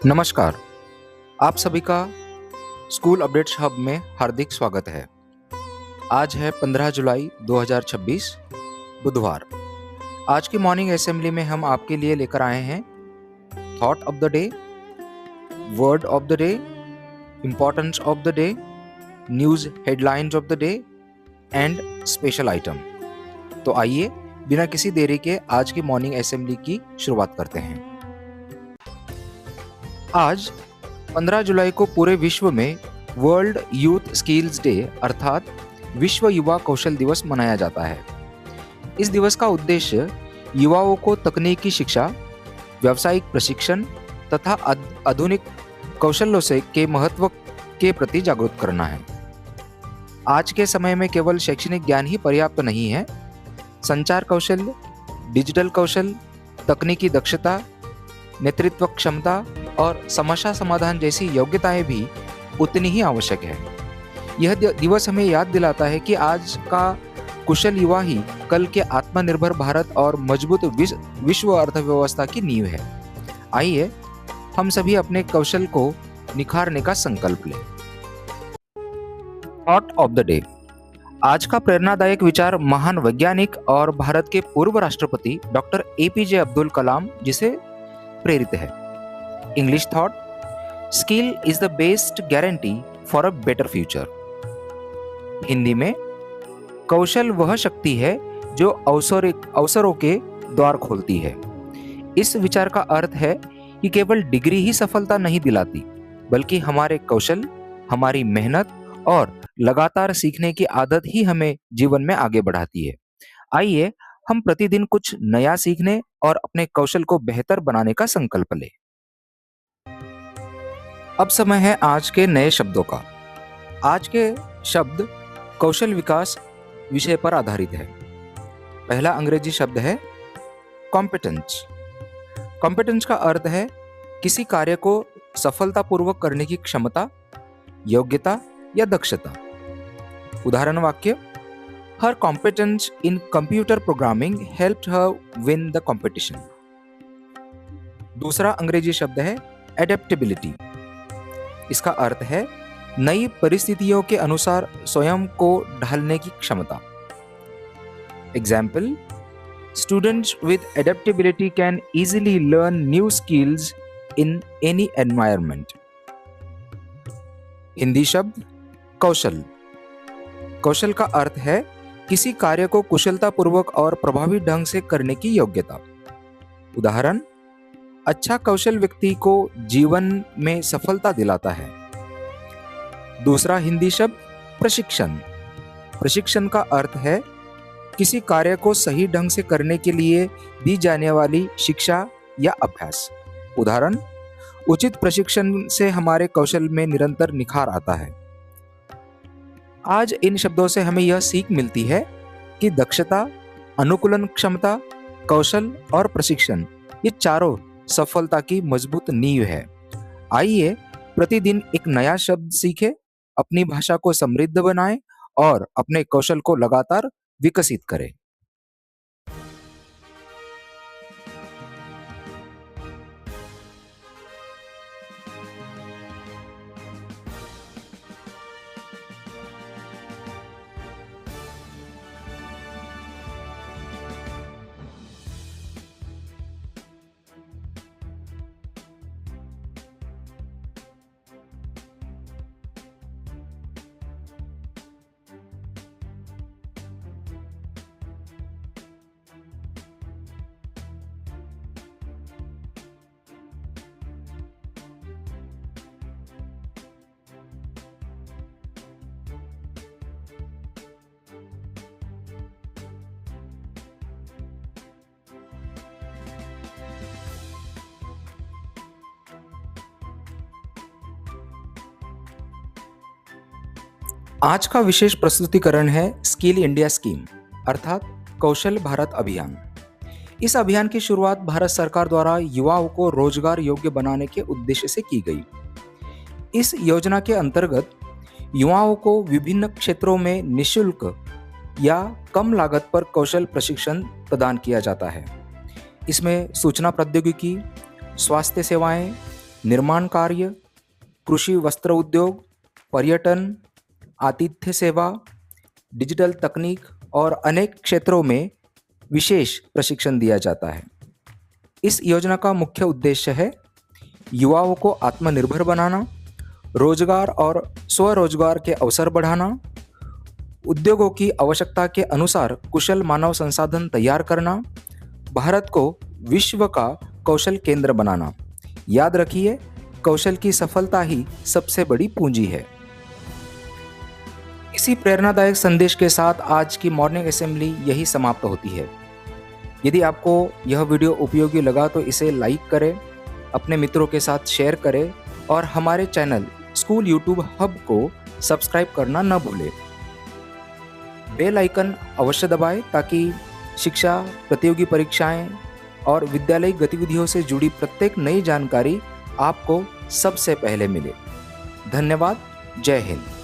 नमस्कार। आप सभी का स्कूल अपडेट्स हब में हार्दिक स्वागत है। आज है 15 जुलाई 2026 बुधवार। आज की मॉर्निंग असेंबली में हम आपके लिए लेकर आए हैं thought of the day, word of the day, importance of the day, news headlines of the day and special item. तो आइए बिना किसी देरी के आज की मॉर्निंग असेंबली की शुरुआत करते हैं। आज 15 जुलाई को पूरे विश्व में वर्ल्ड यूथ स्किल्स डे अर्थात विश्व युवा कौशल दिवस मनाया जाता है। इस दिवस का उद्देश्य युवाओं को तकनीकी शिक्षा, व्यावसायिक प्रशिक्षण तथा आधुनिक कौशलों से के महत्व के प्रति जागरूक करना है। आज के समय में केवल शैक्षणिक ज्ञान ही पर्याप्त नहीं है। संचार कौशल, डिजिटल कौशल, तकनीकी दक्षता, नेतृत्व क्षमता और समस्या समाधान जैसी योग्यताएं भी उतनी ही आवश्यक है। यह दिवस हमें याद दिलाता है कि आज का कुशल युवा ही कल के आत्मनिर्भर भारत और मजबूत विश्व अर्थव्यवस्था की नींव है। आइए हम सभी अपने कौशल को निखारने का संकल्प लें। Thought of the day. आज का प्रेरणादायक विचार महान वैज्ञानिक और भारत के पूर्व राष्ट्रपति डॉक्टर एपीजे अब्दुल कलाम जी से प्रेरित है। English thought: skill is the best guarantee for a better future. Hindi में, कौशल वह शक्ति है जो अवसरों के द्वार खोलती है। इस विचार का अर्थ है कि केवल डिग्री ही सफलता नहीं दिलाती, बल्कि हमारे कौशल, हमारी मेहनत और लगातार सीखने की आदत ही हमें जीवन में आगे बढ़ाती है। आइए हम प्रतिदिन कुछ नया सीखने और अपने कौशल को बेहतर बनाने का संकल्प लें। अब समय है आज के नए शब्दों का। आज के शब्द कौशल विकास विषय पर आधारित है। पहला अंग्रेजी शब्द है कॉम्पिटेंस। कॉम्पिटेंस का अर्थ है किसी कार्य को सफलतापूर्वक करने की क्षमता, योग्यता या दक्षता। उदाहरण वाक्य: her competence in computer programming helped her win the competition. दूसरा अंग्रेजी शब्द है एडेप्टेबिलिटी। इसका अर्थ है नई परिस्थितियों के अनुसार स्वयं को ढालने की क्षमता। Example: students with adaptability can easily learn new skills in any environment. Hindi शब्द कौशल। कौशल का अर्थ है किसी कार्य को कुशलतापूर्वक और प्रभावी ढंग से करने की योग्यता। उदाहरण: अच्छा कौशल व्यक्ति को जीवन में सफलता दिलाता है। दूसरा हिंदी शब्द प्रशिक्षण। प्रशिक्षण का अर्थ है किसी कार्य को सही ढंग से करने के लिए दी जाने वाली शिक्षा या अभ्यास। उदाहरण: उचित प्रशिक्षण से हमारे कौशल में निरंतर निखार आता है। आज इन शब्दों से हमें यह सीख मिलती है कि दक्षता, अनुकूलन क्षमता, कौशल और प्रशिक्षण, ये चारों सफलता की मजबूत नींव है। आइए प्रतिदिन एक नया शब्द सीखें, अपनी भाषा को समृद्ध बनाएं और अपने कौशल को लगातार विकसित करें। आज का विशेष प्रस्तुतिकरण है स्किल इंडिया स्कीम अर्थात कौशल भारत अभियान। इस अभियान की शुरुआत भारत सरकार द्वारा युवाओं को रोजगार योग्य बनाने के उद्देश्य से की गई। इस योजना के अंतर्गत युवाओं को विभिन्न क्षेत्रों में निःशुल्क या कम लागत पर कौशल प्रशिक्षण प्रदान किया जाता है। इसमें सूचना प्रौद्योगिकी, स्वास्थ्य सेवाएं, निर्माण कार्य, कृषि वस्त्र उद्योग, पर्यटन, आतिथ्य सेवा, डिजिटल तकनीक और अनेक क्षेत्रों में विशेष प्रशिक्षण दिया जाता है। इस योजना का मुख्य उद्देश्य है युवाओं को आत्मनिर्भर बनाना, रोजगार और स्वरोजगार के अवसर बढ़ाना, उद्योगों की आवश्यकता के अनुसार कुशल मानव संसाधन तैयार करना, भारत को विश्व का कौशल केंद्र बनाना। याद रखिए, कौशल की सफलता ही सबसे बड़ी पूंजी है। इसी प्रेरणादायक संदेश के साथ आज की मॉर्निंग असेंबली यही समाप्त होती है। यदि आपको यह वीडियो उपयोगी लगा तो इसे लाइक करें, अपने मित्रों के साथ शेयर करें और हमारे चैनल स्कूल यूट्यूब हब को सब्सक्राइब करना न भूलें। बेल आइकन अवश्य दबाएं ताकि शिक्षा, प्रतियोगी परीक्षाएं और विद्यालयी गतिविधियों से जुड़ी प्रत्येक नई जानकारी आपको सबसे पहले मिले। धन्यवाद। जय हिंद।